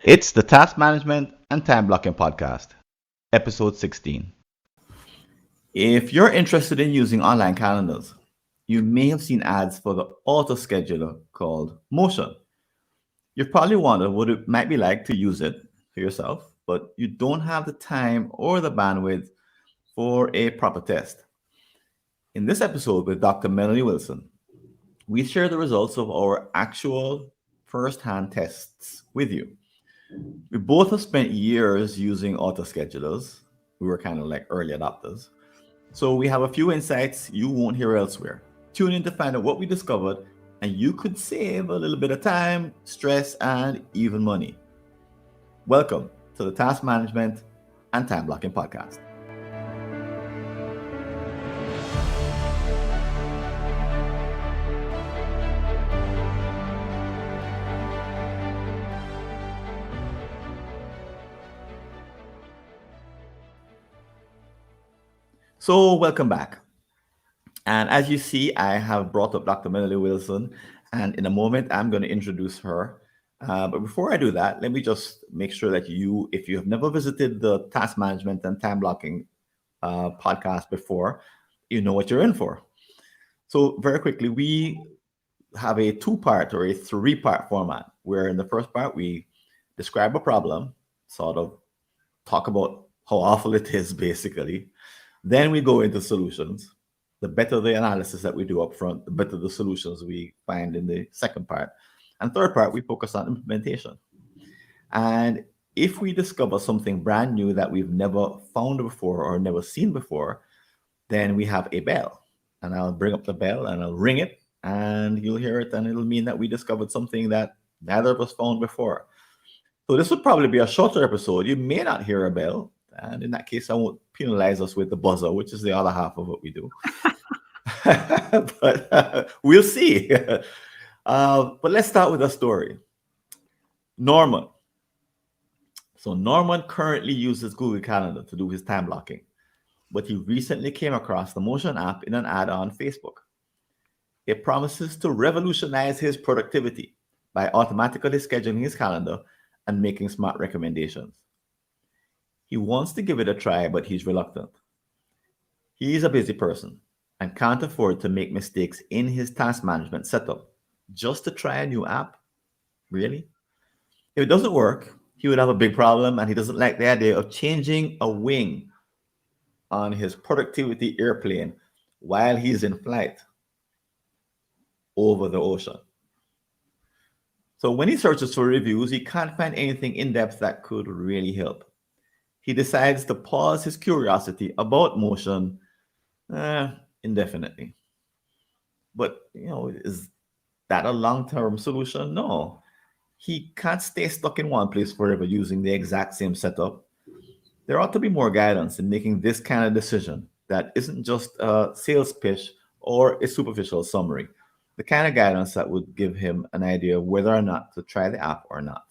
It's the Task Management and Time Blocking Podcast, episode 16. If you're interested in using online calendars, you may have seen ads for the auto scheduler called Motion. You've probably wondered what it might be like to use it for yourself, but you don't have the time or the bandwidth for a proper test. In this episode with Dr. Melanie Wilson, we share the results of our actual first-hand tests with you. We both have spent years using auto schedulers. We were kind of like early adopters. So we have a few insights you won't hear elsewhere. Tune in to find out what we discovered, and you could save a little bit of time, stress, and even money. Welcome to the Task Management and Time Blocking Podcast. So, welcome back. And as you see, I have brought up Dr. Melanie Wilson, and in a moment, I'm going to introduce her. But before I do that, let me just make sure that if you have never visited the Task Management and Time Blocking podcast before, you know what you're in for. So, very quickly, we have a two-part or a three-part format where in the first part, we describe a problem, sort of talk about how awful it is, basically. Then we go into solutions. The better the analysis that we do up front, the better the solutions we find in the second part. And third part, we focus on implementation. And if we discover something brand new that we've never found before or never seen before, then we have a bell. And I'll bring up the bell and I'll ring it, and you'll hear it, and it'll mean that we discovered something that neither of us found before. So this would probably be a shorter episode. You may not hear a bell. And in that case, I won't penalize us with the buzzer, which is the other half of what we do. But we'll see. But let's start with a story. Norman. So Norman currently uses Google Calendar to do his time blocking, but he recently came across the Motion app in an ad on Facebook. It promises to revolutionize his productivity by automatically scheduling his calendar and making smart recommendations. He wants to give it a try, but he's reluctant. He's a busy person and can't afford to make mistakes in his task management setup just to try a new app. Really? If it doesn't work, he would have a big problem, and he doesn't like the idea of changing a wing on his productivity airplane while he's in flight over the ocean. So when he searches for reviews, he can't find anything in depth that could really help. He decides to pause his curiosity about Motion indefinitely. But, is that a long-term solution? No. He can't stay stuck in one place forever using the exact same setup. There ought to be more guidance in making this kind of decision that isn't just a sales pitch or a superficial summary. The kind of guidance that would give him an idea of whether or not to try the app or not.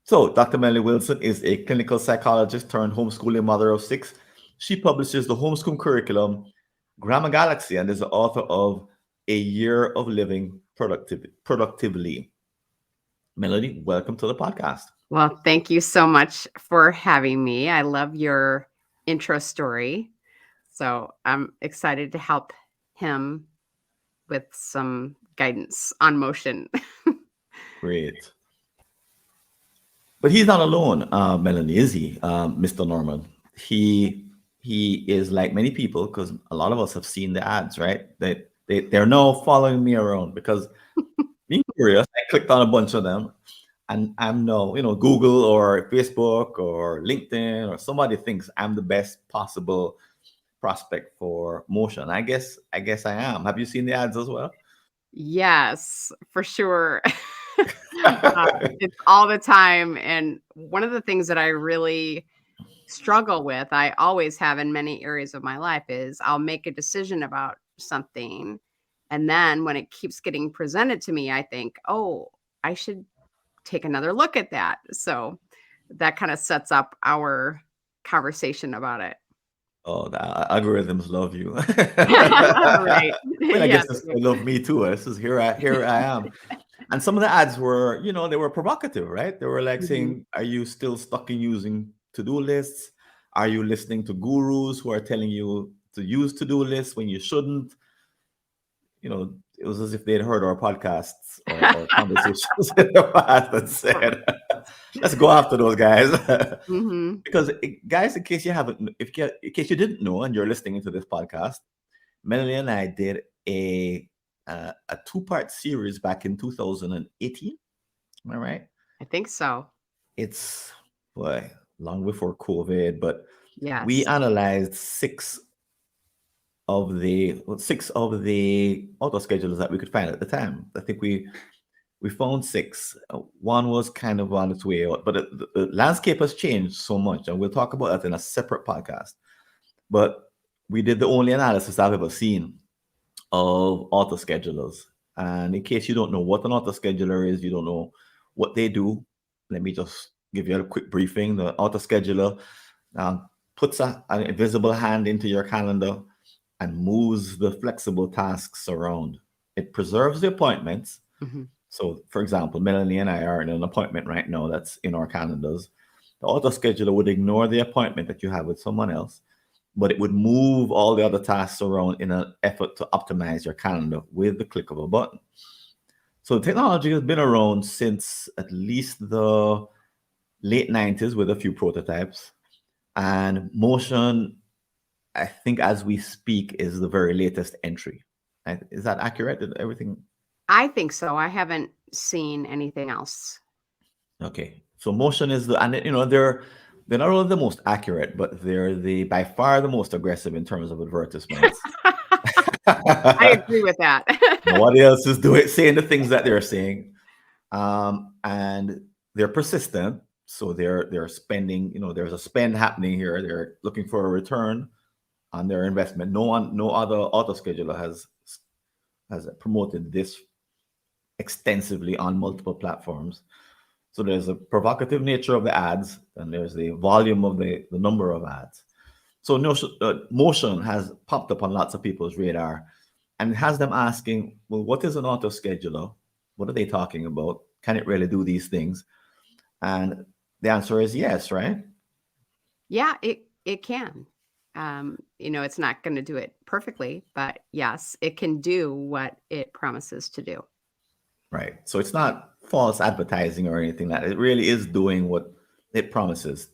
So, Dr. Melanie Wilson is a clinical psychologist turned homeschooling mother of six. She publishes the homeschool curriculum, Grammar Galaxy, and is the author of A Year of Living Productively. Melanie, welcome to the podcast. Well, thank you so much for having me. I love your intro story. So I'm excited to help him with some guidance on Motion. Great. But he's not alone, Melanie, is he, Mr. Norman? He is like many people, because a lot of us have seen the ads, right? They're now following me around because being curious, I clicked on a bunch of them, and I'm now, Google or Facebook or LinkedIn or somebody thinks I'm the best possible prospect for Motion. I guess I am. Have you seen the ads as well? Yes, for sure. It's all the time. And one of the things that I really struggle with, I always have in many areas of my life, is I'll make a decision about something. And then when it keeps getting presented to me, I think, oh, I should take another look at that. So that kind of sets up our conversation about it. Oh, the algorithms love you. Right. Well, I guess Yes. they love me too. This is here I am. And some of the ads were, they were provocative, right? They were like Mhm. saying, are you still stuck in using to-do lists? Are you listening to gurus who are telling you to use to-do lists when you shouldn't? It was as if they'd heard our podcasts or conversations in the past and said, let's go after those guys. Mhm. Because guys, in case you haven't, in case you didn't know and you're listening to this podcast, Melanie and I did a two-part series back in 2018. Am I right? I think so. It's boy, long before COVID, but we Yes. analyzed six of the auto schedulers that we could find at the time. I think we found six. One was kind of on its way out, but the landscape has changed so much, and we'll talk about that in a separate podcast. But we did the only analysis I've ever seen of auto schedulers. And in case you don't know what an auto scheduler is, you don't know what they do, let me just give you a quick briefing. The auto scheduler puts an invisible hand into your calendar and moves the flexible tasks around. It preserves the appointments. Mhm. So, for example, Melanie and I are in an appointment right now that's in our calendars. The auto scheduler would ignore the appointment that you have with someone else, but it would move all the other tasks around in an effort to optimize your calendar with the click of a button. So technology has been around since at least the late 90s with a few prototypes. And motion, I think as we speak, is the very latest entry. Is that accurate? Did everything? I think so. I haven't seen anything else. Okay. So motion is and they're not only the most accurate, but they're the by far the most aggressive in terms of advertisements. I agree with that. Nobody else is saying the things that they're saying, and they're persistent. So they're spending. There's a spend happening here. They're looking for a return on their investment. No other auto scheduler has promoted this extensively on multiple platforms. So there's a provocative nature of the ads, and there's the volume of the number of ads. So motion has popped up on lots of people's radar, and it has them asking, well, what is an auto scheduler? What are they talking about? Can it really do these things? And the answer is yes, right? Yeah, it can. It's not going to do it perfectly, but yes, it can do what it promises to do. Right. So it's not false advertising or anything like that. It really is doing what it promises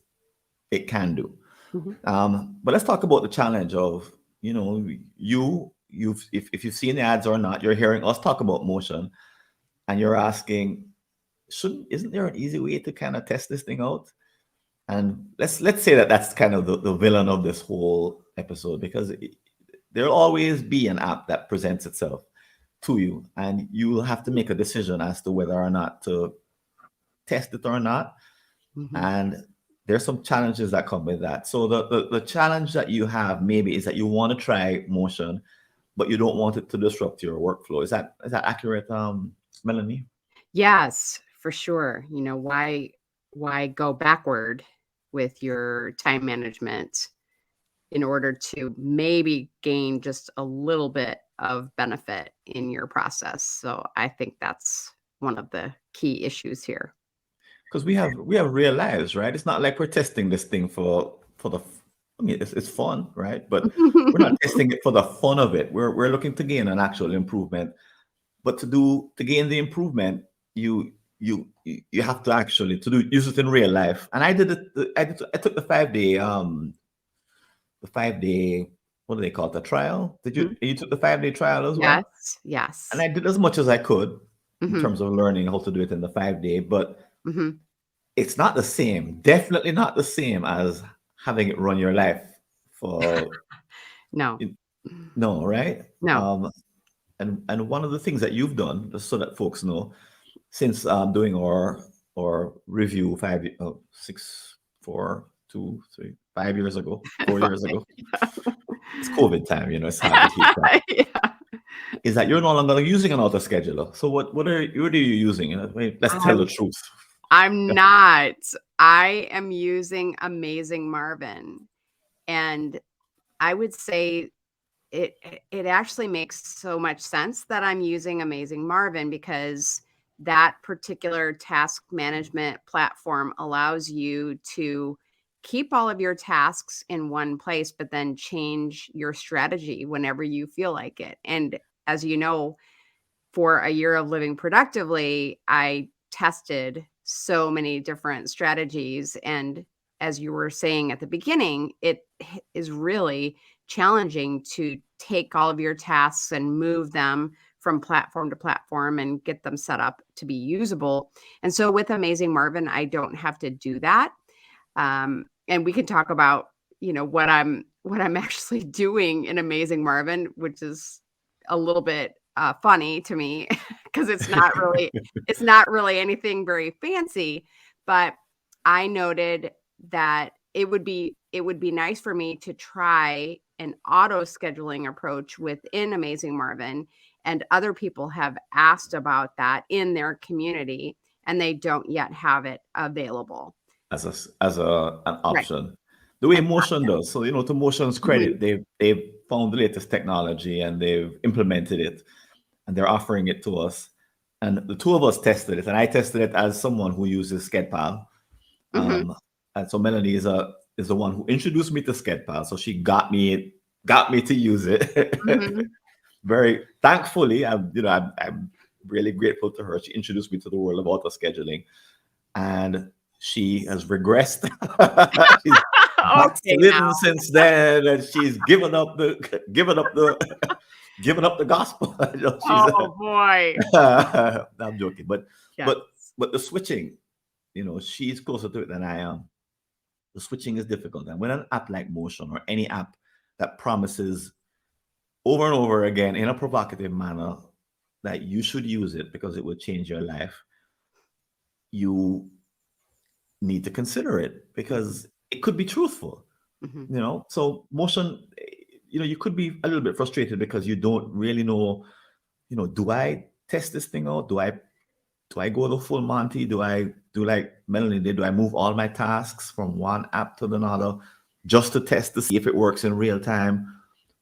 it can do. Mhm. But let's talk about the challenge of, if you've seen the ads or not, you're hearing us talk about motion, and you're asking, isn't there an easy way to kind of test this thing out? And let's say that that's kind of the villain of this whole episode, because there'll always be an app that presents itself to you, and you will have to make a decision as to whether or not to test it or not. Mhm. And there's some challenges that come with that. So the challenge that you have maybe is that you want to try motion, but you don't want it to disrupt your workflow. Is that accurate, Melanie? Yes, for sure. Why go backward with your time management in order to maybe gain just a little bit of benefit in your process. So I think that's one of the key issues here. Because we have real lives, right? It's not like we're testing this thing for the. I mean, it's fun, right? But we're not testing it for the fun of it. We're looking to gain an actual improvement. But to gain the improvement, you have to actually use it in real life. And I did it. I took the 5 day, what do they call it, the trial? Mhm. You took the 5 day trial as well? Yes, And yes. I did as much as I could in Mhm, terms of learning how to do it in the 5 day, but mhm. it's not the same. Definitely not the same as having it run your life for No. it- no, right? No. And one of the things that you've done, just so that folks know, since doing our review 6, 4, 2, 3, 5 years ago, 4 years ago, it's COVID time, it's hard to keep track. Yeah. Is that you're no longer using an auto scheduler? So what are you using? Let's tell the I'm truth. I'm not. I am using Amazing Marvin, and I would say it actually makes so much sense that I'm using Amazing Marvin because that particular task management platform allows you to keep all of your tasks in one place, but then change your strategy whenever you feel like it. And as you know, for a year of living productively, I tested so many different strategies. And as you were saying at the beginning, is really challenging to take all of your tasks and move them from platform to platform and get them set up to be usable. And so with Amazing Marvin, I don't have to do that. And we can talk about, what I'm actually doing in Amazing Marvin, which is a little bit funny to me because it's not really anything very fancy. But I noted that it would be nice for me to try an auto scheduling approach within Amazing Marvin, and other people have asked about that in their community, and they don't yet have it available. as an Right. option. The way An Motion option. does. So, to Motion's Mhm. credit, they've found the latest technology and they've implemented it and they're offering it to us. And the two of us tested it, and I tested it as someone who uses SkedPal. Mhm. And so Melanie is the one who introduced me to SkedPal. So she got me to use it. Mhm. Very thankfully, I'm really grateful to her. She introduced me to the world of auto scheduling, and she has regressed. She's Okay, backslidden now. since then, and she's given up the gospel. She's Oh, boy. I'm joking, but Yes. but but the switching, she's closer to it than I am. The switching is difficult, and when an app like Motion or any app that promises over and over again in a provocative manner that you should use it because it will change your life, you need to consider it Mhm. because it could be truthful. Mhm. So Motion, you could be a little bit frustrated because you don't really know, do I test this thing out? Do I go the full Monty? Do I do like Melanie did? Do I move all my tasks from one app to another just to test to see if it works in real time,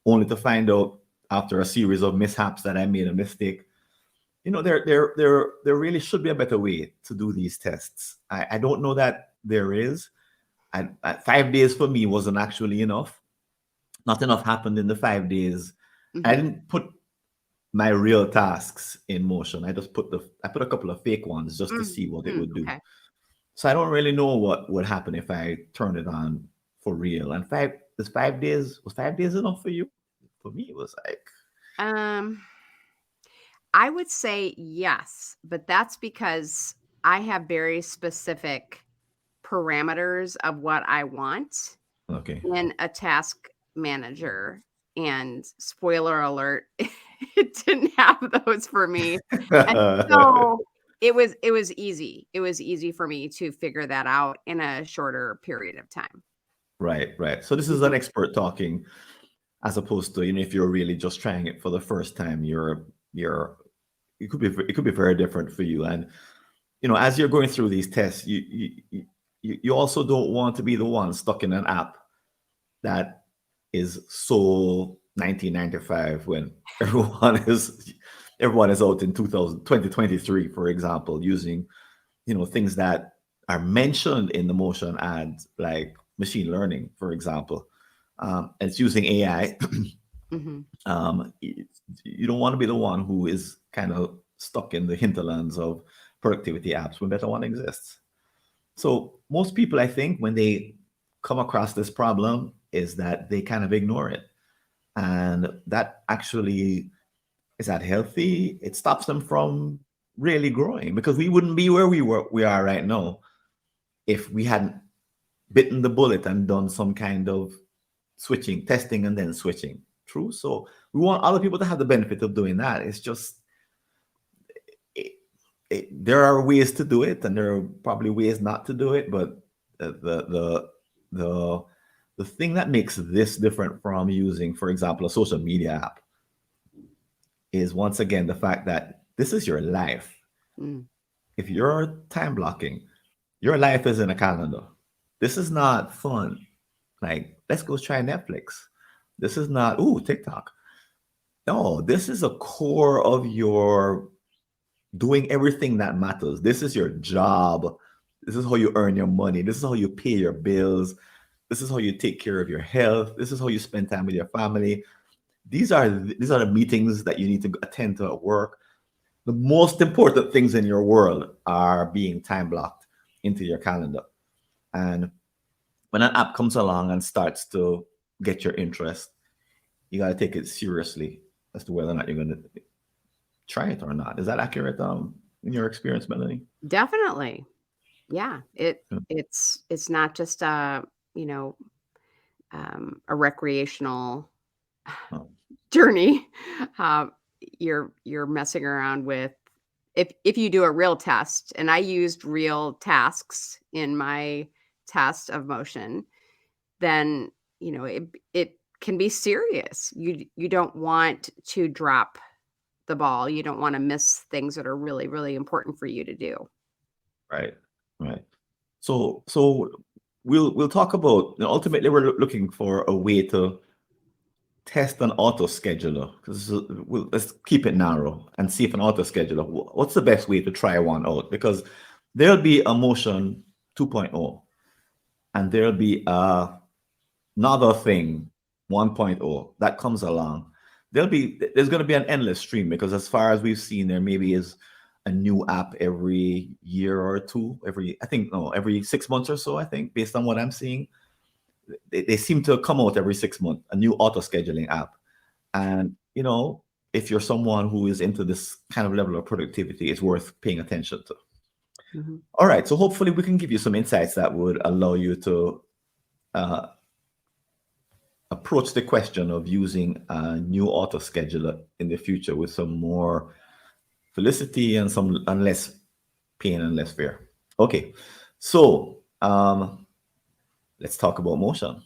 only to find out after a series of mishaps that I made a mistake? There really should be a better way to do these tests. I don't know that there is. 5 days for me wasn't actually enough. Not enough happened in the 5 days. I Mhm. didn't put my real tasks in motion. I put a couple of fake ones just to see what it would do. Okay. So I don't really know what would happen if I turned it on for real. And 5 days enough for you? For me, it was like, Um, I would say yes, but that's because I have very specific parameters of what I want okay. in a task manager, and spoiler alert, it didn't have those for me, and so it was easy. It was easy for me to figure that out in a shorter period of time. Right, right. So this is an Mhm. expert talking, as opposed to, if you're really just trying it for the first time, you're it could be very different for you. And as you're going through these tests, you also don't want to be the one stuck in an app that is so 1995 when everyone is out in 2023, for example, using things that are mentioned in the motion ads, like machine learning, for example. And it's using AI. Mhm. You don't want to be the one who is kind of stuck in the hinterlands of productivity apps when better one exists. So most people, I think, when they come across this problem, is that they kind of ignore it, and that actually is that healthy. It stops them from really growing, because we wouldn't be where we are right now if we hadn't bitten the bullet and done some kind of switching, testing, and then switching. True. So we want other people to have the benefit of doing that. It's just it, there are ways to do it, and there are probably ways not to do it. But the the thing that makes this different from using, for example, a social media app is, once again, the fact that this is your life. Mm. If you're time blocking, your life is in a calendar. This is not fun. Like, let's go try Netflix. This is not, ooh, TikTok. No, this is a core of your doing everything that matters. This is your job. This is how you earn your money. This is how you pay your bills. This is how you take care of your health. This is how you spend time with your family. These are the meetings that you need to attend to at work. The most important things in your world are being time blocked into your calendar. And when an app comes along and starts to get your interest, you got to take it seriously as to whether or not you're going to try it or not. Is that accurate in your experience, Melanie? Definitely. Yeah. Yeah. It's not just you know, a recreational Oh, journey. Uh, you're messing around with if you do a real test, and I used real tasks in my test of motion, then it can be serious. You don't want to drop the ball. You don't want to miss things that are really, really important for you to do. right, right. So we'll talk about, ultimately we're looking for a way to test an auto scheduler, because let's keep it narrow and see if an auto scheduler, what's the best way to try one out, because there'll be a motion 2.0 and there'll be another thing 1.0 that comes along. There's going to be an endless stream, because as far as we've seen, there maybe is a new app every year or two, I think, no, every 6 months or so, I think, based on what I'm seeing. They seem to come out every 6 months, a new auto scheduling app. And, if you're someone who is into this kind of level of productivity, it's worth paying attention to. Mhm. All right. So hopefully we can give you some insights that would allow you to uh, approach the question of using a new auto scheduler in the future with some more felicity and less pain and less fear. Okay. So let's talk about motion.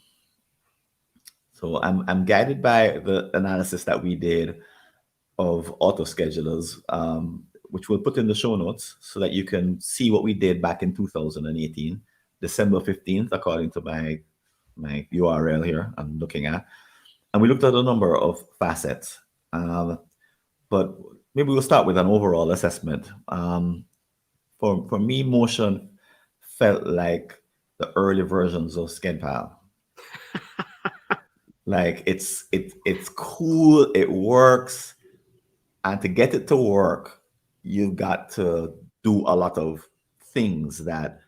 So I'm guided by the analysis that we did of auto schedulers, which we'll put in the show notes so that you can see what we did back in 2018, December 15th, according to my URL here I'm looking at. And we looked at a number of facets. But maybe we'll start with an overall assessment. For me, motion felt like the early versions of SkedPal. Like it's cool, it works, and to get it to work, you've got to do a lot of things that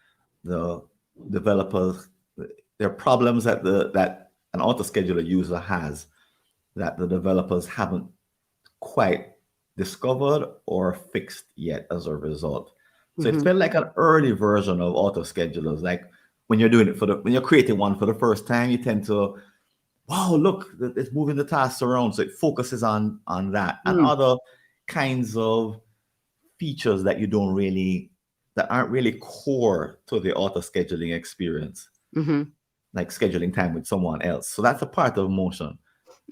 the developers, there are problems that an auto scheduler user has that the developers haven't quite discovered or fixed yet as a result. So it Mhm. felt like an early version of auto schedulers. Like when you're doing it when you're creating one for the first time, you tend to, wow, look, it's moving the tasks around. So it focuses on that and Mm. other kinds of features that aren't really core to the auto scheduling experience, Mhm. like scheduling time with someone else. So that's a part of motion.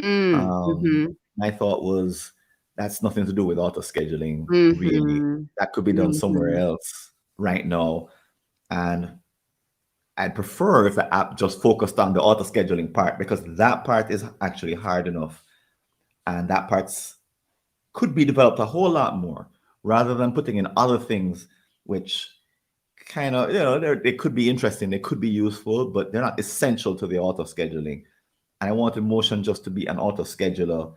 Mm. Mhm. My thought was that's nothing to do with auto scheduling, really. Mhm. That could be done somewhere Mhm. else right now. And I'd prefer if the app just focused on the auto scheduling part, because that part is actually hard enough. And that part's could be developed a whole lot more rather than putting in other things, which kind of, they could be interesting, they could be useful, but they're not essential to the auto scheduling. And I wanted motion just to be an auto scheduler,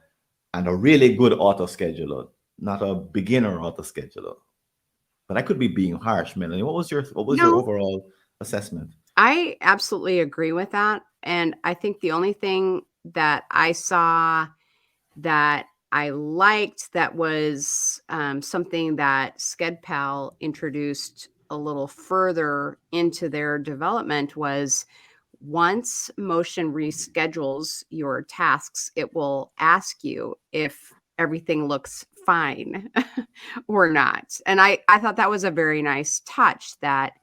and a really good auto scheduler, not a beginner auto scheduler. But I could be being harsh, Melanie. What was your No, overall assessment? I absolutely agree with that, and I think the only thing that I saw that I liked that was, something that SkedPal introduced a little further into their development was once Motion reschedules your tasks, it will ask you if everything looks fine or not. And I thought that was a very nice touch that,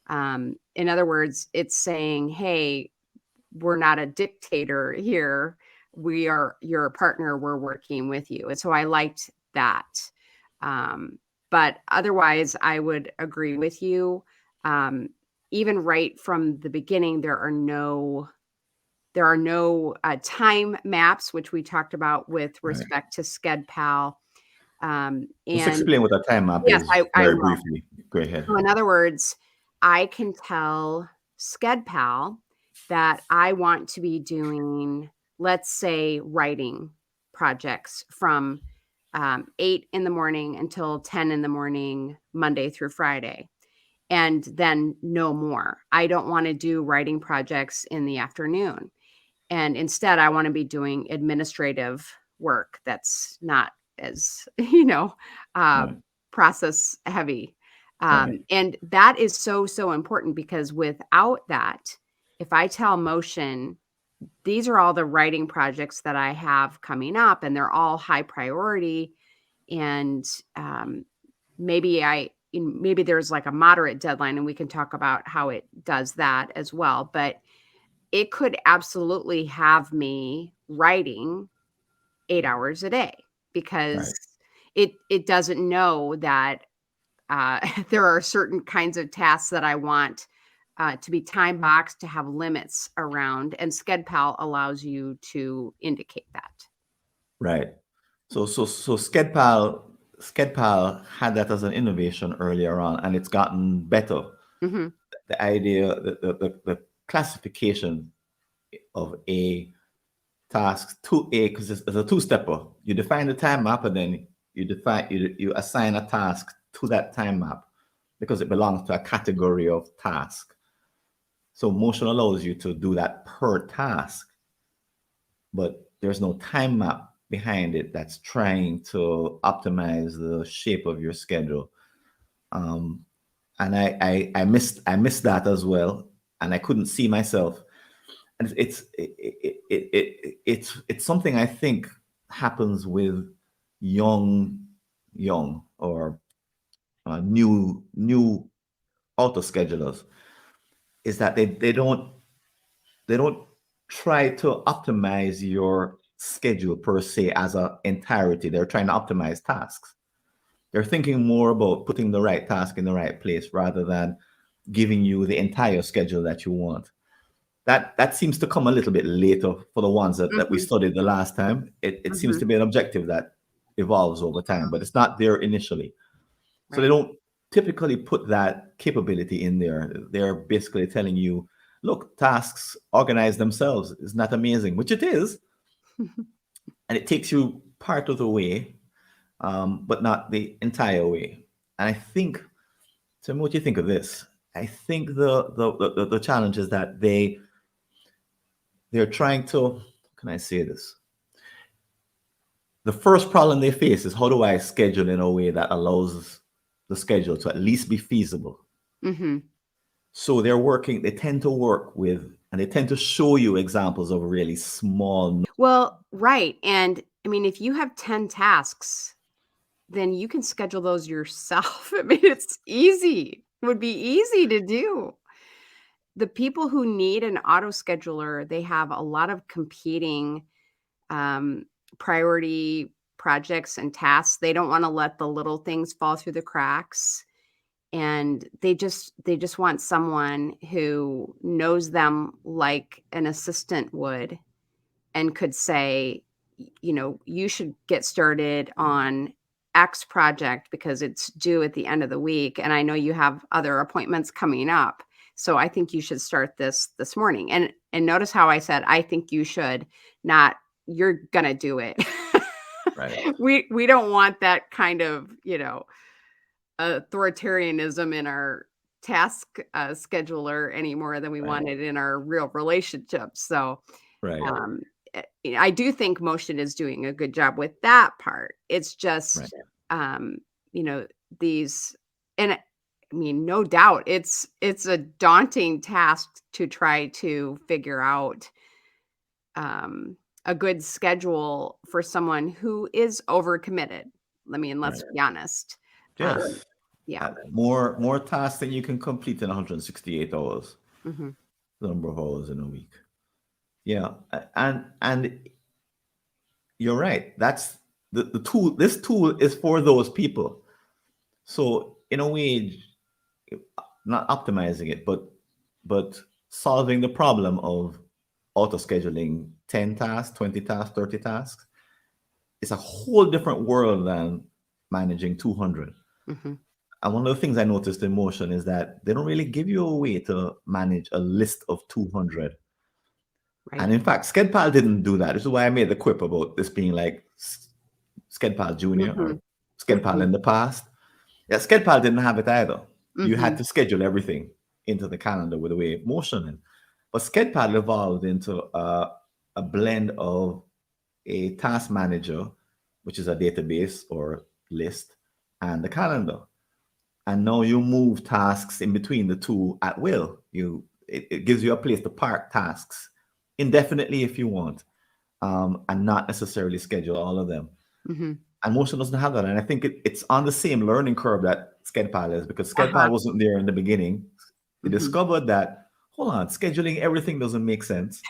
in other words, it's saying, "Hey, we're not a dictator here. We are your partner. We're working with you." And so I liked that. But otherwise, I would agree with you. Um, Even right from the beginning, there are no time maps, which we talked about with Right. respect to SkedPal. Just And explain what a time map yes, is I very will. briefly. Go ahead. So in other words, I can tell SkedPal that I want to be doing, let's say, writing projects from 8 in the morning until 10 in the morning, Monday through Friday, and then no more. I don't want to do writing projects in the afternoon. And instead, I want to be doing administrative work that's not as, uh, Right. process heavy. Right. And that is so, so important because without that, if I tell Motion, these are all the writing projects that I have coming up, and they're all high priority. And maybe there's like a moderate deadline, and we can talk about how it does that as well. But it could absolutely have me writing 8 hours a day because Right. it doesn't know that, there are certain kinds of tasks that I want, to be time boxed, to have limits around, and SkedPal allows you to indicate that. Right. So SkedPal had that as an innovation earlier on, and it's gotten better. Mhm, The idea, the classification of a task to a, because it's a two-stepper. You define the time map, and then you assign a task to that time map because it belongs to a category of task. So Motion allows you to do that per task, but there's no time map behind it that's trying to optimize the shape of your schedule. Um, and I missed that as well, and I couldn't see myself. And it's something I think happens with young or new auto schedulers, is that they don't try to optimize your schedule per se as an entirety. They're trying to optimize tasks. They're thinking more about putting the right task in the right place rather than giving you the entire schedule that you want. That seems to come a little bit later for the ones that we mhm, studied the last time. It seems mhm, to be an objective that evolves over time, but it's not there initially. So they right. don't typically put that capability in there. They're basically telling you, look, tasks organize themselves. It's not amazing, which it is, and it takes you part of the way, but not the entire way. And I think, tell me what you think of this. I think the challenge is that they're trying to, how can I say this? The first problem they face is, how do I schedule in a way that allows the schedule to at least be feasible? Mhm. So they tend to work with, and they tend to show you examples of really small. Well, right, and, I mean, if you have 10 tasks, then you can schedule those yourself. I mean, it's easy. It would be easy to do. The people who need an auto scheduler, they have a lot of competing, um, priority projects and tasks. They don't wanna let the little things fall through the cracks, and they just want someone who knows them like an assistant would and could say, you should get started on X project because it's due at the end of the week. And I know you have other appointments coming up. So I think you should start this morning. And notice how I said, I think you should, not you're gonna do it. Right, We don't want that kind of, authoritarianism in our task scheduler any more than we right, want it in our real relationships. So right, um, I do think Motion is doing a good job with that part. It's right, just, um, you know, these, and I mean, no doubt, it's a daunting task to try to figure out um, a good schedule for someone who is overcommitted. I mean, let's right. be honest. Um, Yes. yeah. More tasks than you can complete in 168 hours, Hmm. the number of hours in a week. Yeah, and you're right. That's the tool. This tool is for those people. So in a way, not optimizing it, but solving the problem of auto scheduling 10 tasks, 20 tasks, 30 tasks. It's a whole different world than managing 200. Mm-hmm. And one of the things I noticed in Motion is that they don't really give you a way to manage a list of 200. Right. And in fact, SkedPal didn't do that. This is why I made the quip about this being like SkedPal Junior Mm-hmm. or SkedPal Mm-hmm. in the past. Yeah, SkedPal didn't have it either. You Mm-hmm. had to schedule everything into the calendar with a way of motion. But SkedPal evolved into a blend of a task manager, which is a database or list, and the calendar. And now you move tasks in between the two at will. It gives you a place to park tasks indefinitely if you want, and not necessarily schedule all of them. Mm-hmm. And Motion doesn't have that. And I think it's on the same learning curve that SkedPal is, because Uh-huh. SkedPal wasn't there in the beginning. They Mm-hmm. discovered that, hold on, scheduling everything doesn't make sense.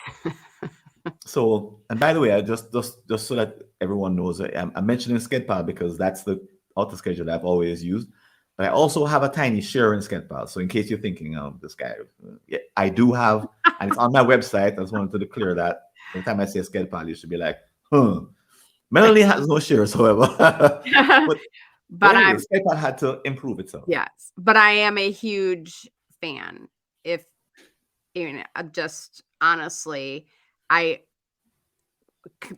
So, and by the way, I just so that everyone knows, I'm mentioning SkedPal because that's the auto schedule I've always used. But I also have a tiny share in SkedPal. So in case you're thinking, this guy, yeah, I do have, and it's on my website. I just wanted to declare that every time I say SkedPal, you should be like, huh. Melanie has no shares, however. but but But anyway, I'm SkedPal had to improve itself. yes, but I am a huge fan. If just honestly, I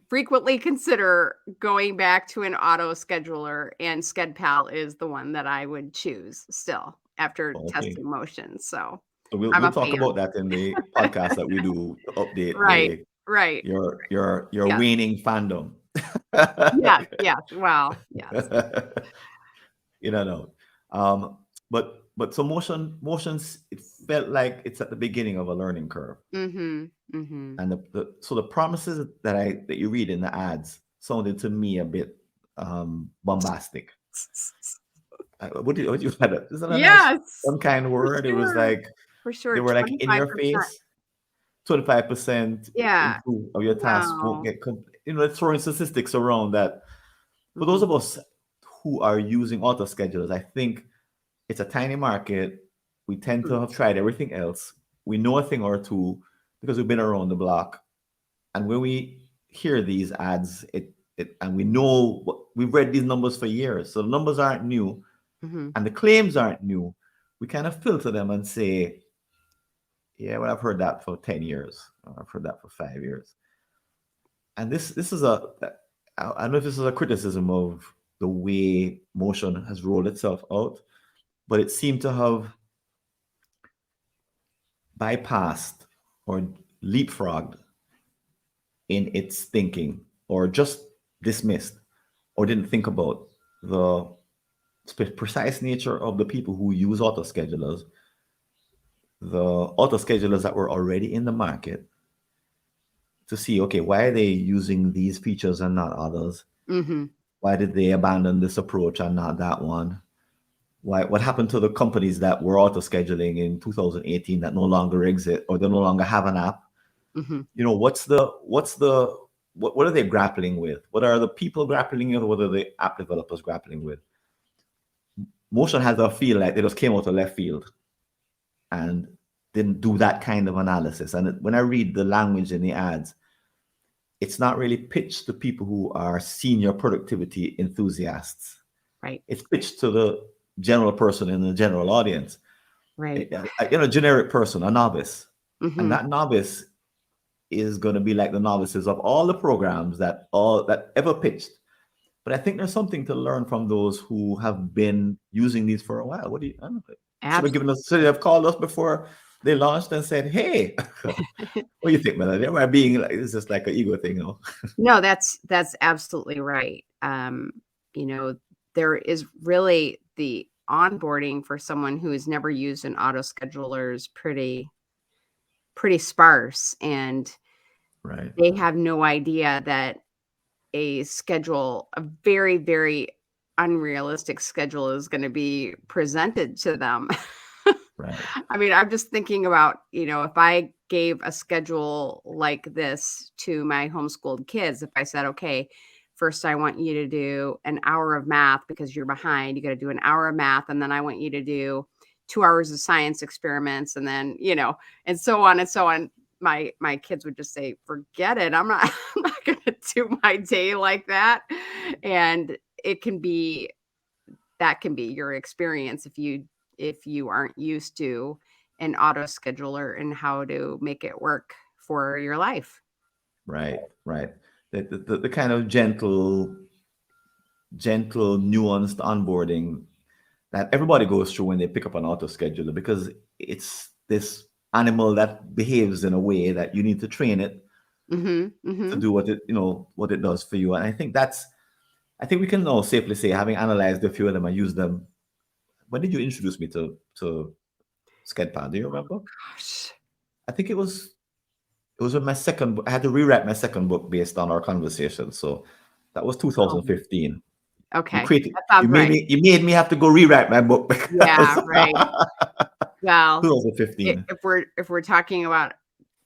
frequently consider going back to an auto scheduler, and SkedPal is the one that I would choose still after Okay. testing motions. So So we'll I'm we'll a talk fan. about that in the podcast that we do to update Right. the Right. your Yes. waning fandom. Yes. Yes. Well, yes. You don't know. Um, but so motions, it felt like it's at the beginning of a learning curve. Mhm. Mhm. And so the promises that you read in the ads sounded to me a bit bombastic. What you had? Is that a nice Yes. unkind For word? It was sure. like For they sure. were like in your 25%. face. 25% Yeah. improve of your tasks won't No. get throwing statistics around that. For those Mhm. of us who are using auto schedulers, I think it's a tiny market. We tend Mm. to have tried everything else. We know a thing or two because we've been around the block. And when we hear these ads, and we know we've read these numbers for years. So the numbers aren't new Mhm. and the claims aren't new. We kind of filter them and say, yeah, well, I've heard that for 10 years. Or I've heard that for 5 years. And this is I don't know if this is a criticism of the way motion has rolled itself out, but it seemed to have bypassed or leapfrogged in its thinking, or just dismissed or didn't think about the precise nature of the people who use auto schedulers, the auto schedulers that were already in the market, to see, okay, why are they using these features and not others? Mhm. Why did they abandon this approach and not that one? What happened to the companies that were auto scheduling in 2018 that no longer exist, or they no longer have an app? Mhm. What are they grappling with? What are the people grappling with? What are the app developers grappling with? Motion has a feel like they just came out of left field and didn't do that kind of analysis. And when I read the language in the ads, it's not really pitched to people who are senior productivity enthusiasts. Right. It's pitched to the general person in the general audience, Right. generic person, a novice. And Mhm. that novice is going to be like the novices of all the programs that ever pitched. But I think there's something to learn from those who have been using these for a while. What do you? I don't know. Should have given Absolutely. us. Should have called us before they launched and said, "Hey, what do you think, Melanie? Am I being like? It's just like an ego thing, you know?" No, that's absolutely right. You know, there is really the onboarding for someone who has never used an auto scheduler is pretty sparse, and Right. they have no idea that a very, very unrealistic schedule is gonna be presented to them. Right. I mean, I'm just thinking about, if I gave a schedule like this to my homeschooled kids, if I said, okay, first I want you to do an hour of math because you're behind, you got to do an hour of math, and then I want you to do 2 hours of science experiments, and then, and so on and so on. My kids would just say, forget it. I'm not gonna do my day like that. And it can be that can be your experience if you aren't used to an auto scheduler and how to make it work for your life. Right, right. The kind of gentle, nuanced onboarding that everybody goes through when they pick up an auto scheduler, because it's this animal that behaves in a way that you need to train it Mhm. to Mhm. do what it does for you. And I think we can now safely say, having analyzed a few of them and used them. When did you introduce me to SkedPal? Do you remember? Gosh. I think it was with my second book. I had to rewrite my second book based on our conversation. So that was Oh, 2015. You okay. created That sounds right. you made me have to go rewrite my book because Yeah, right. Well, 2015. if we're talking about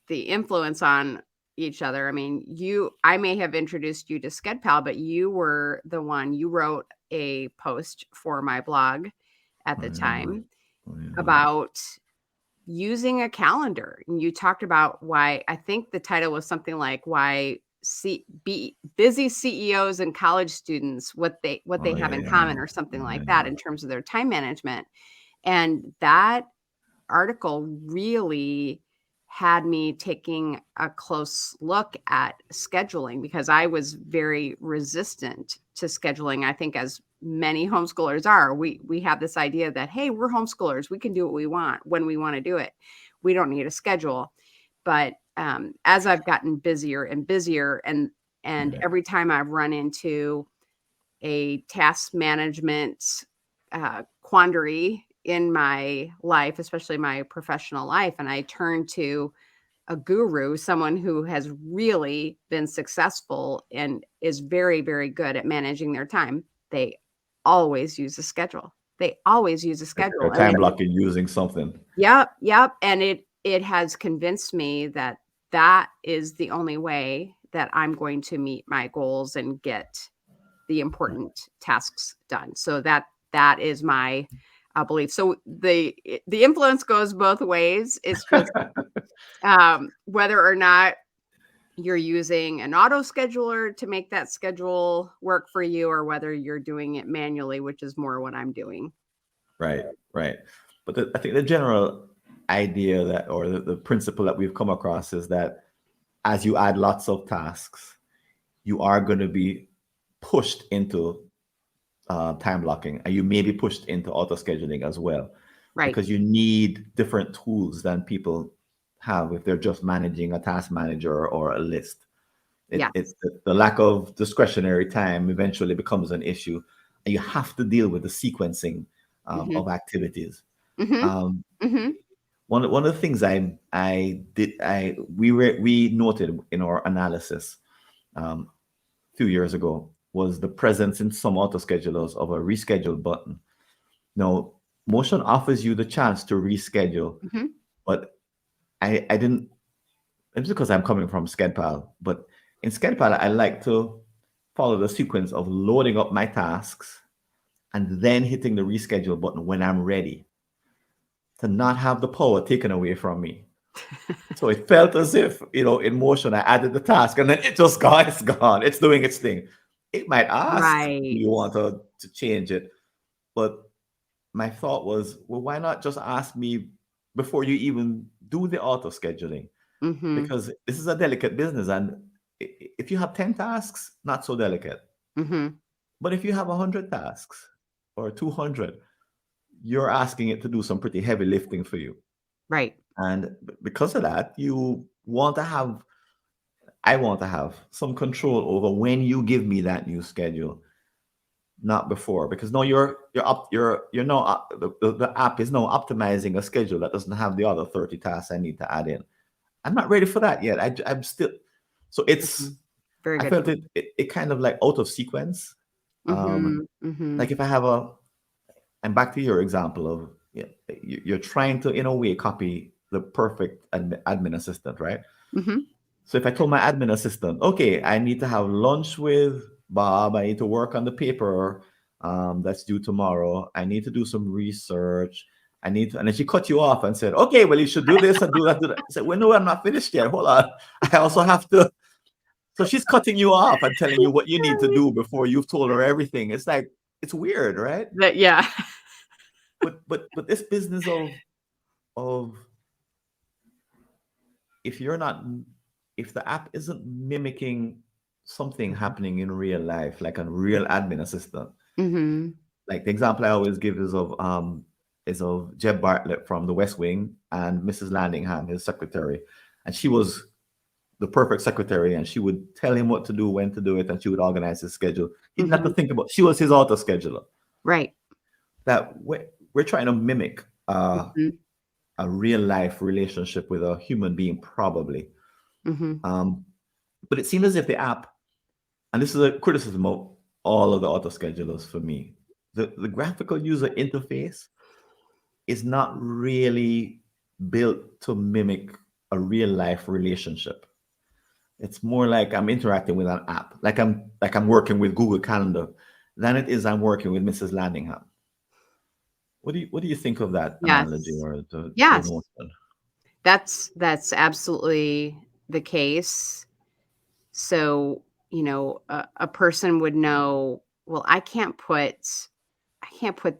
the influence on each other, I mean, I may have introduced you to SkedPal, but you were the one you wrote a post for my blog at Oh, the yeah. time Oh, yeah. about using a calendar. And you talked about why, I think the title was something like why busy CEOs and college students, what they Oh, have in yeah. common or something Oh, like that yeah. in terms of their time management. And that article really had me taking a close look at scheduling because I was very resistant to scheduling. I think as many homeschoolers are, we have this idea that hey, we're homeschoolers, we can do what we want when we want to do it. We don't need a schedule. But as I've gotten busier and busier, and Right. every time I've run into a task management quandary in my life, especially my professional life. And I turn to a guru, someone who has really been successful and is very, very good at managing their time. They always use a schedule. They always use a Or schedule. And time blocking using something. yep, yep. And it has convinced me that that is the only way that I'm going to meet my goals and get the important tasks done. So that is my belief. So the influence goes both ways. It's just whether or not you're using an auto scheduler to make that schedule work for you, or whether you're doing it manually, which is more what I'm doing. Right, right. But I think the general idea that, or the principle that we've come across is that as you add lots of tasks, you are going to be pushed into time blocking, and you may be pushed into auto scheduling as well, Right. because you need different tools than people have if they're just managing a task manager or a list. Yes. The lack of discretionary time eventually becomes an issue, and you have to deal with the sequencing Hmm. of activities. Hmm. Um, Hmm. one of the things we noted in our analysis a few years ago was the presence in some auto schedulers of a reschedule button. Now, Motion offers you the chance to reschedule, Hmm. but I didn't. It's because I'm coming from SkedPal, but in SkedPal, I like to follow the sequence of loading up my tasks and then hitting the reschedule button when I'm ready, to not have the power taken away from me. So it felt as if, in Motion, I added the task and then it just gone, it's gone, it's doing its thing. It might ask, do Right. you want to change it? But my thought was, well, why not just ask me before you even do the auto scheduling? Hmm. Because this is a delicate business. And if you have 10 tasks, not so delicate. Hmm. But if you have 100 tasks or 200, you're asking it to do some pretty heavy lifting for you. Right. And because of that, I want to have some control over when you give me that new schedule, not before. Because now you're now the app is now optimizing a schedule that doesn't have the other 30 tasks I need to add in. I'm not ready for that yet. I'm still, so Hmm. it's, Very I good felt point. it kind of like out of sequence. Hmm. Hmm. Like if I have and back to your example of, yeah, you're trying to, in a way, copy the perfect admin assistant, right? Hmm. So if I told my admin assistant, okay, I need to have lunch with Bob, I need to work on the paper that's due tomorrow, I need to do some research, and then she cut you off and said, okay, well, you should do this and do that. Do that. I said, well, no, I'm not finished yet. Hold on. I also have to. So she's cutting you off and telling you what you need to do before you've told her everything. It's like, it's weird, right? That yeah. But this business of if you're not if the app isn't mimicking something Mhm. happening in real life, like a real admin assistant, Mhm. like the example I always give is of Jeb Bartlett from The West Wing and Mrs. Landingham, his secretary, and she was the perfect secretary, and she would tell him what to do, when to do it, and she would organize his schedule. He didn't have to Mhm. think about. She was his auto scheduler. Right. That we're trying to mimic Mhm. a real life relationship with a human being, probably. Mhm. Um, but it seems as if the app, and this is a criticism of all of the auto schedulers for me, the graphical user interface is not really built to mimic a real life relationship. It's more like I'm interacting with an app, like I'm working with Google Calendar, than it is I'm working with Mrs. Landingham. What do you think of that analogy Yes. or the Yes. notion? That's absolutely the case. So, a person would know, well, I can't put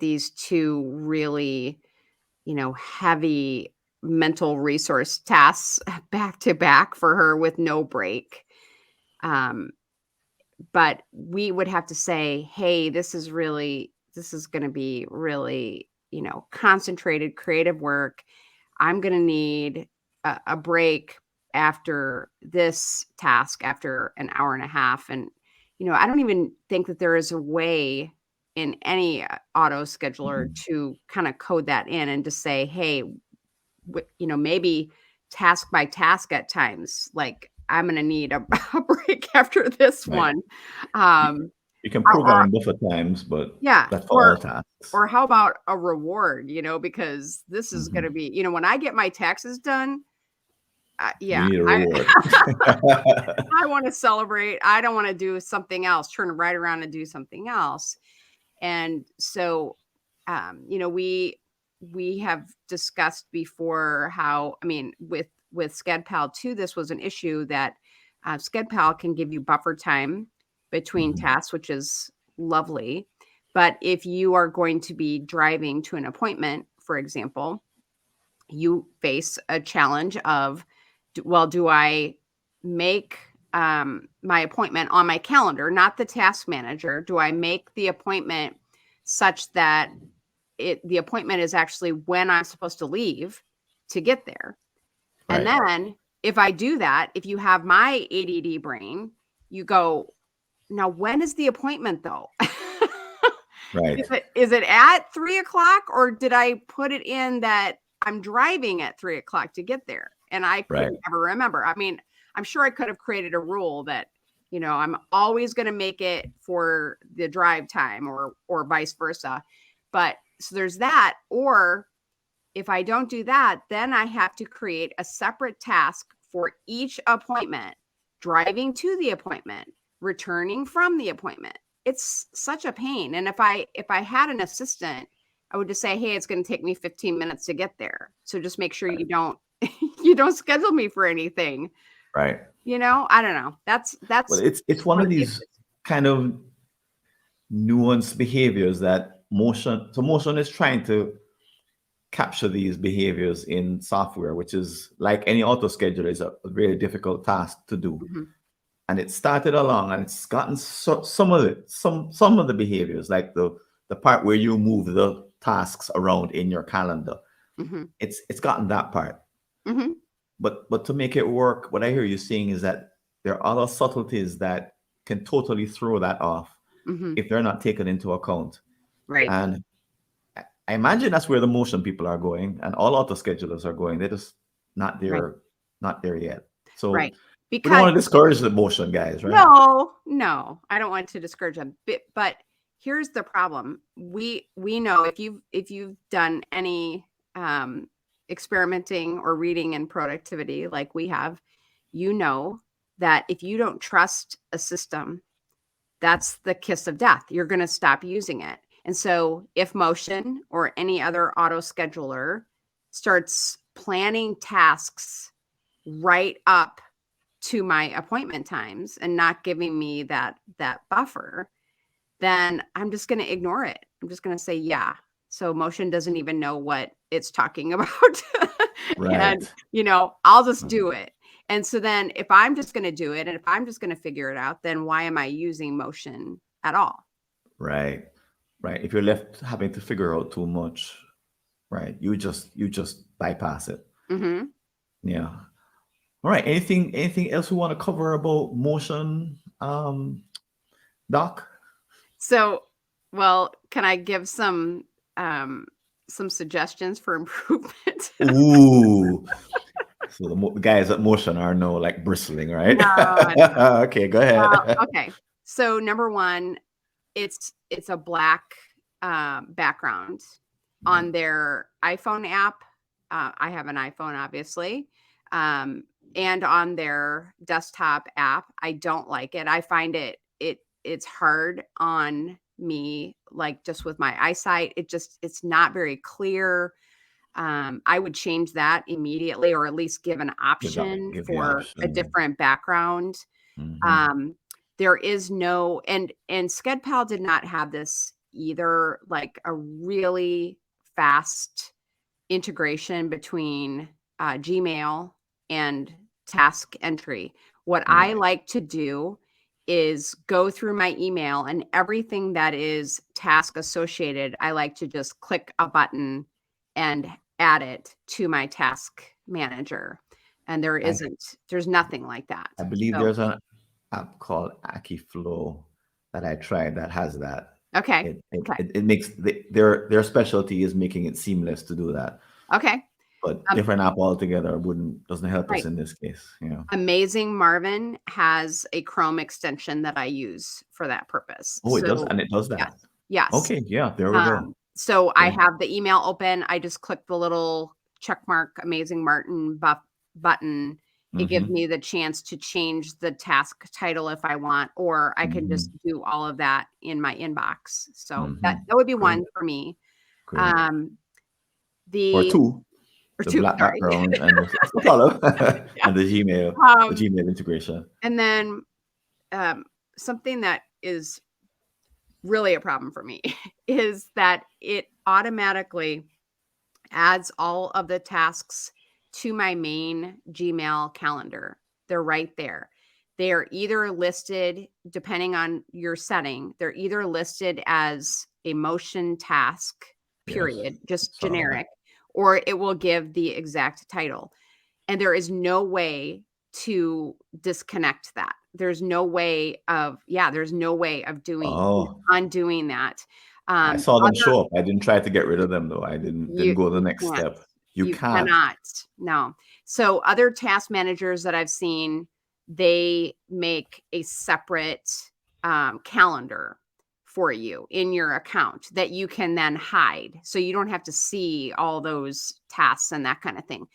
these two really, heavy mental resource tasks back to back for her with no break. Um, but we would have to say, hey, this is going to be really, concentrated creative work. I'm going to need a break after this task after an hour and a half. And, I don't even think that there is a way in any auto scheduler Mhm. to kind of code that in and to say, hey, maybe task by task at times, like I'm going to need a, a break after this Right. one. You, Um, you can or program in buffer times, but yeah, that's for all tasks. or how about a reward, because this is Mhm. gonna be when I get my taxes done, You yeah, need a I reward. I wanna celebrate. I don't wanna do something else, turn right around and do something else. And so, we have discussed before how, I mean, with SkedPal too, this was an issue that SkedPal can give you buffer time between Mhm. tasks, which is lovely. But if you are going to be driving to an appointment, for example, you face a challenge of, well, do I make my appointment on my calendar, not the task manager? Do I make the appointment such that the appointment is actually when I'm supposed to leave to get there? And Right. then if I do that, if you have my ADD brain, you go, now when is the appointment though? Right. Is it at 3 o'clock, or did I put it in that I'm driving at 3 o'clock to get there? And I Right. couldn't ever remember. I mean, I'm sure I could have created a rule that, I'm always going to make it for the drive time, or vice versa. But so there's that. Or if I don't do that, then I have to create a separate task for each appointment, driving to the appointment, returning from the appointment. It's such a pain. And if I had an assistant, I would just say, "Hey, it's going to take me 15 minutes to get there. So just make sure you don't you don't schedule me for anything." Right. I don't know. Well, That's it's one one of of the these issues. kind of nuanced behaviors that motion is trying to capture these behaviors in software, which is like any auto scheduler is a very difficult task to do. Mhm. And it started along and it's gotten some of the behaviors, like the part where you move the tasks around in your calendar. Mhm. It's gotten that part. Mhm. But to make it work, what I hear you saying is that there are other subtleties that can totally throw that off Mhm. if they're not taken into account. Right. And I imagine that's where the motion people are going, and all auto schedulers are going. They're just not Right. there, not there yet. So Right. we don't Because want to discourage the motion guys, right? no, no, I don't want to discourage them. But here's the problem. We know, if you've done any experimenting or reading in productivity like we have, you know that if you don't trust a system, that's the kiss of death. You're going to stop using it. And so if Motion or any other auto scheduler starts planning tasks right up to my appointment times and not giving me that buffer, then I'm just going to ignore it. I'm just going to say, yeah. So motion doesn't even know what it's talking about. And, Right. I'll just do it. And so then if I'm just going to do it and if I'm just going to figure it out, then why am I using motion at all? Right. Right. If you're left having to figure out too much, right, you just bypass it. Hmm. Yeah. All right. Anything else we want to cover about motion, Doc? So, well, can I give some suggestions for improvement? Ooh. So the guys at motion are no like bristling, right? No. Okay, go ahead. Okay. So number one, it's a black background on their iPhone app. I have an iPhone, obviously, and on their desktop app. I don't like it. I find it's hard on me, like just with my eyesight. It's not very clear. I would change that immediately, or at least give an option Give the for a option. different background. Hmm. Um, there is no, and SkedPal did not have this either, like a really fast integration between Gmail and task entry. What I Right. like to do is go through my email, and everything that is task associated, I like to just click a button and add it to my task manager. And I there's nothing like that. I believe So, there's an app called Akiflow that I tried that has that. okay. Okay. It makes their specialty is making it seamless to do that. Okay. But Um, different app altogether wouldn't doesn't help us right. in this case. Yeah. Amazing Marvin has a Chrome extension that I use for that purpose. Oh, it does, So, and it does yes. that. Yes. Okay, yeah, there we go. So I Yeah. have the email open. I just click the little check mark, Amazing Martin button. It gives Mm-hmm. me the chance to change the task title if I want, or I can Mm-hmm. just do all of that in my inbox. So that Mm-hmm. would be Great, one for me. great. Um, Or the two, or the two, black sorry. background and the color Yeah. and the Um, Gmail integration. and then um, something that is really a problem for me is that it automatically adds all of the tasks to my main Gmail calendar. They're right there. They are either listed, depending on your setting, they're either listed as a motion task, Yes, period, just saw that. generic, or it will give the exact title. And there is no way to disconnect that. There's no way of Oh, undoing that. I saw them Other show up. I didn't try to get rid of them though. I didn't go the you next can't. step. You You can't. cannot. No. So other task managers that I've seen, they make a separate calendar for you in your account that you can then hide. So you don't have to see all those tasks and that kind of thing.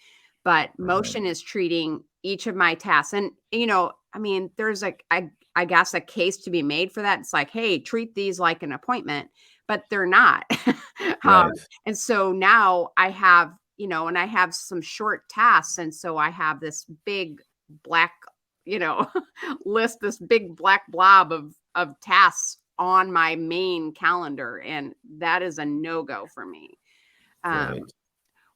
But Right. Motion is treating each of my tasks. And, I mean, there's like, I guess a case to be made for that. It's like, hey, treat these like an appointment, but they're not. um, Right. and so now I have, and I have some short tasks. And so I have this big black, you know, list, this big black blob of tasks on my main calendar. And that is a no-go for me. Um, Right.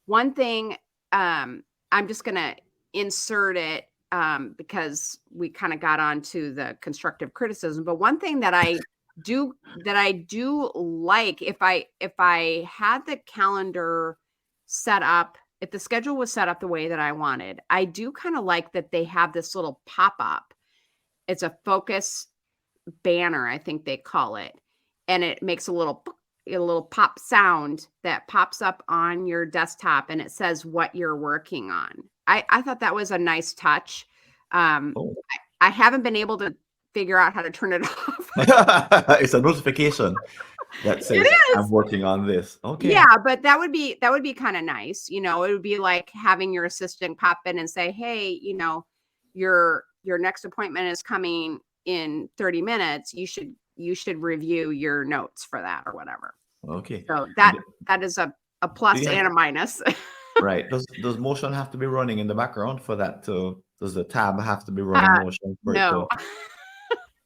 one thing, I'm just gonna insert it because we kind of got onto the constructive criticism. But one thing that I do like, if I had the calendar set up, if the schedule was set up the way that I wanted, I do kind of like that they have this little pop up. It's a focus banner, I think they call it, and it makes a little pop sound that pops up on your desktop, and it says what you're working on. I thought that was a nice touch. Oh. I haven't been able to figure out how to turn it off. It's a notification that It says I'm is. working on this. Okay. Yeah, but that would be kind of nice. It would be like having your assistant pop in and say, "Hey, your next appointment is coming in 30 minutes. You should review your notes for that or whatever." Okay. So And that is a do plus you have, and a minus. right. Does motion have to be running in the background for that to does the tab have to be running Uh, motion for it no. to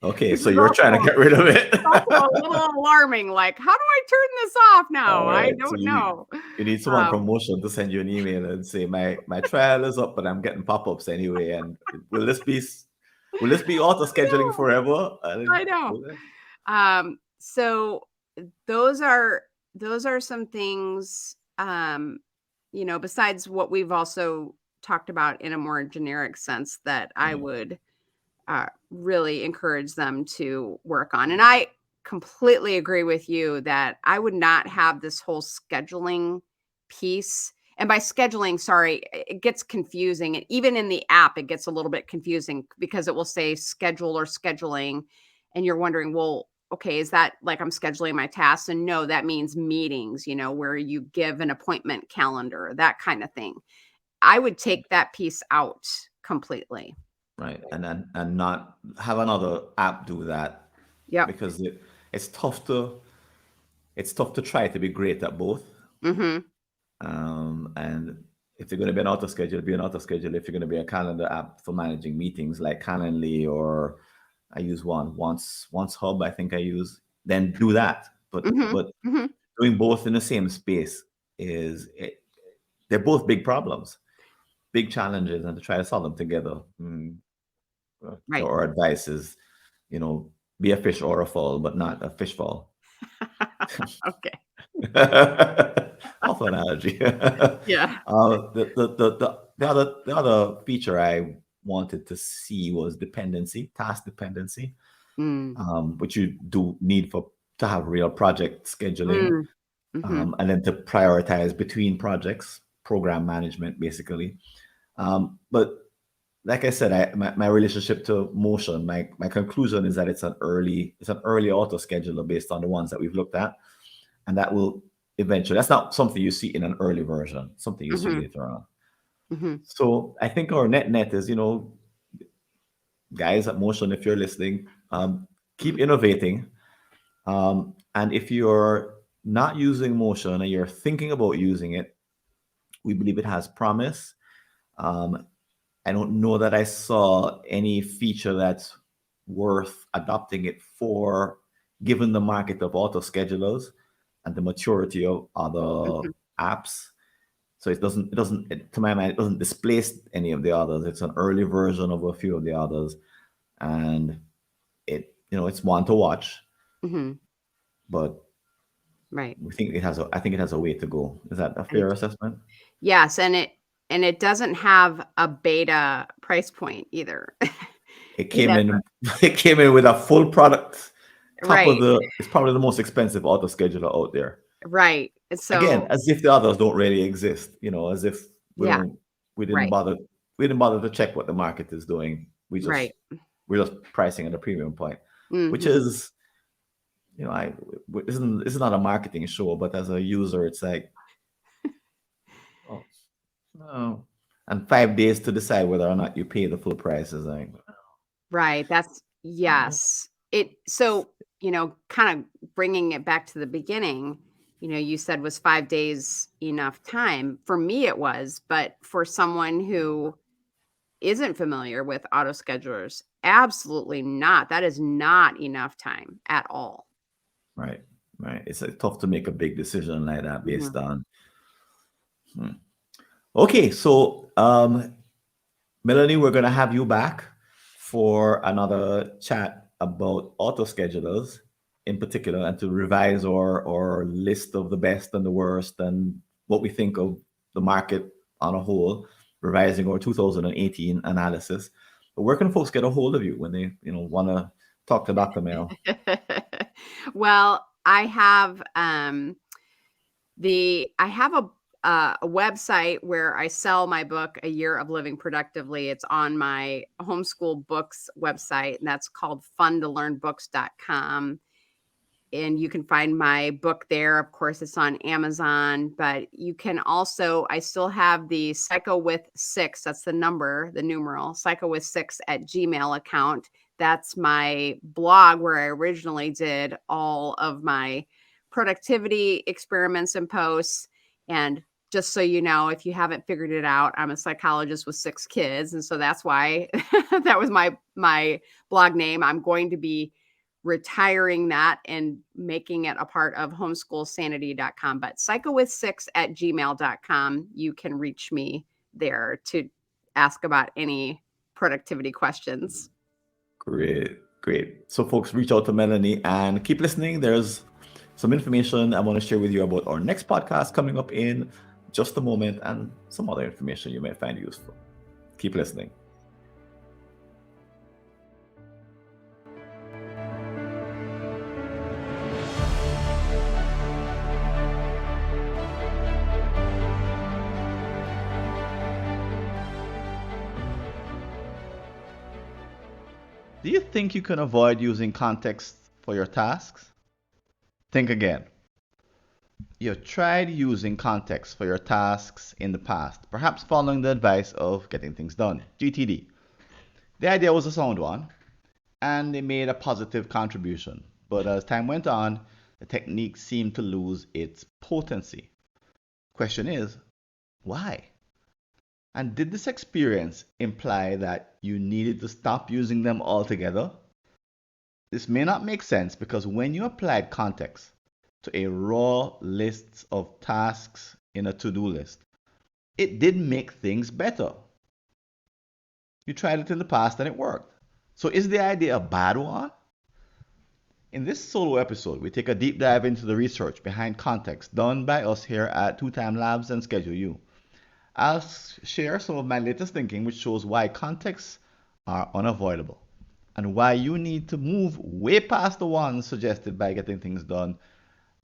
Okay, Which so is you're trying to get rid of it. also a little alarming. Like, how do I turn this off now? All I right. So don't know. you need someone from Um, Motion to send you an email and say my trial is up, but I'm getting pop-ups anyway. And will this be auto scheduling no, forever? I know. So those are some things, besides what we've also talked about in a more generic sense that I Right. would really encourage them to work on. And I completely agree with you that I would not have this whole scheduling piece. And by scheduling, sorry, it gets confusing. And even in the app, it gets a little bit confusing because it will say schedule or scheduling. And you're wondering, well, okay, is that like I'm scheduling my tasks? And no, that means meetings, where you give an appointment calendar, that kind of thing. I would take that piece out completely. Right. And not have another app do that Yep. because it's tough to try to be great at both. Mm-hmm. And if you're going to be an auto schedule, be an auto schedule. If you're going to be a calendar app for managing meetings like Calendly, or I use once Hub, I think I use, then do that. Mhm, But mhm. doing both in the same space they're both big problems, big challenges, and to try to solve them together. Right. Our advice is, be a fish or a fall, but not a fish fall. Okay. Awful analogy. Yeah. The other feature I wanted to see was task dependency, Mm, which you do need to have real project scheduling, mm, mhm, and then to prioritize between projects, program management, basically. But like I said, my relationship to Motion, my conclusion is that it's an early auto scheduler based on the ones that we've looked at, and that will eventually. That's not something you see in an early version. Something you see mhm, later on. mhm. So I think our net is, guys at Motion, if you're listening, keep innovating. And if you're not using Motion and you're thinking about using it, we believe it has promise. Um, I don't know that I saw any feature that's worth adopting it for, given the market of auto schedulers and the maturity of other Mhm. apps. So to my mind, it doesn't displace any of the others. It's an early version of a few of the others, and it's one to watch, Mhm. but Right. I think it has a way to go. Is that a I do fair too. assessment? Yes, and it doesn't have a beta price point either. It It came has in, it came in with a full product. right, It's probably the most expensive auto scheduler out there. right. And Again, so as if the others don't really exist, as if we yeah, don't, we didn't right, bother, we didn't bother to check what the market is doing. right. We're just pricing at a premium point, which Mhm. is, this is not a marketing show, but as a user, it's like, oh, no. And 5 days to decide whether or not you pay the full price is like, Right, that's no. yes. It so, kind of bringing it back to the beginning, you said was 5 days enough time? For me, it was, but for someone who isn't familiar with auto schedulers, absolutely not. That is not enough time at all. Right, right. It's tough to make a big decision like that based Mhm. on. Hmm. Okay, so Melanie, we're gonna have you back for another chat about auto schedulers in particular, and to revise our list of the best and the worst and what we think of the market on a whole, revising our 2018 analysis. But where can folks get a hold of you when they want to talk to Dr. Mel? Well, I have a website where I sell my book, A Year of Living Productively. It's on my homeschool books website, and that's called fundtolearnbooks.com. And you can find my book there. Of course, it's on Amazon, but you can also, I still have the Psycho with Six, that's the number, the numeral, Psycho with Six at Gmail account. That's my blog where I originally did all of my productivity experiments and posts. And just so you know, if you haven't figured it out, I'm a psychologist with 6 kids, and so that's why that was my blog name. I'm going to be retiring that and making it a part of homeschoolsanity.com, but psychowith6@gmail.com. You can reach me there to ask about any productivity questions. Great, great. So, folks, reach out to Melanie and keep listening. There's some information I want to share with you about our next podcast coming up in just a moment, and some other information you may find useful. Keep listening. Do you think you can avoid using context for your tasks? Think again. You've tried using context for your tasks in the past, perhaps following the advice of getting things done, GTD. The idea was a sound one, and they made a positive contribution. But as time went on, the technique seemed to lose its potency. Question is, why? And did this experience imply that you needed to stop using them altogether? This may not make sense because when you applied context to a raw list of tasks in a to-do list, it did make things better. You tried it in the past and it worked. So is the idea a bad one? In this solo episode, we take a deep dive into the research behind context done by us here at Two Time Labs and Schedule U. I'll share some of my latest thinking, which shows why contexts are unavoidable and why you need to move way past the ones suggested by Getting Things Done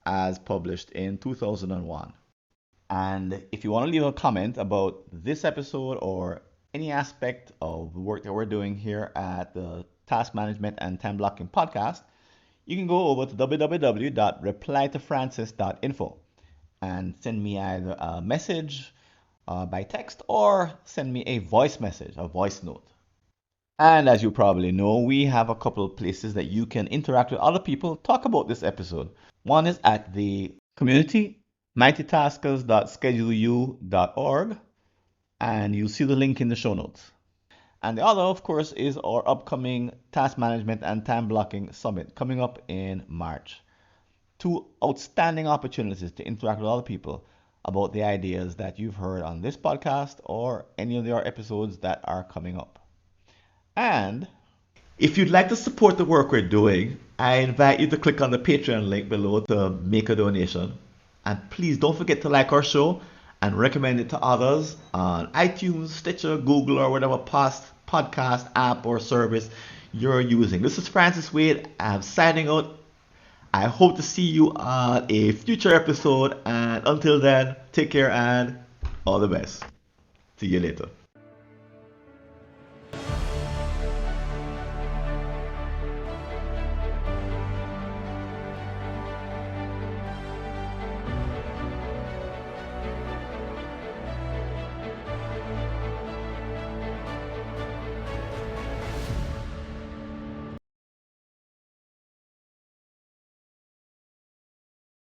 as published in 2001. And if you want to leave a comment about this episode or any aspect of the work that we're doing here at the Task Management and Time Blocking Podcast, you can go over to www.replytofrancis.info and send me either a message by text or send me a voice message, a voice note. And as you probably know, we have a couple of places that you can interact with other people, talk about this episode. One is at the community, mightytaskers.scheduleu.org, and you'll see the link in the show notes. And the other, of course, is our upcoming Task Management and Time Blocking Summit coming up in March. 2 outstanding opportunities to interact with other people about the ideas that you've heard on this podcast or any of our episodes that are coming up. And if you'd like to support the work we're doing, I invite you to click on the Patreon link below to make a donation. And please don't forget to like our show and recommend it to others on iTunes, Stitcher, Google, or whatever podcast app or service you're using. This is Francis Wade. I'm signing out. I hope to see you on a future episode. And until then, take care and all the best. See you later.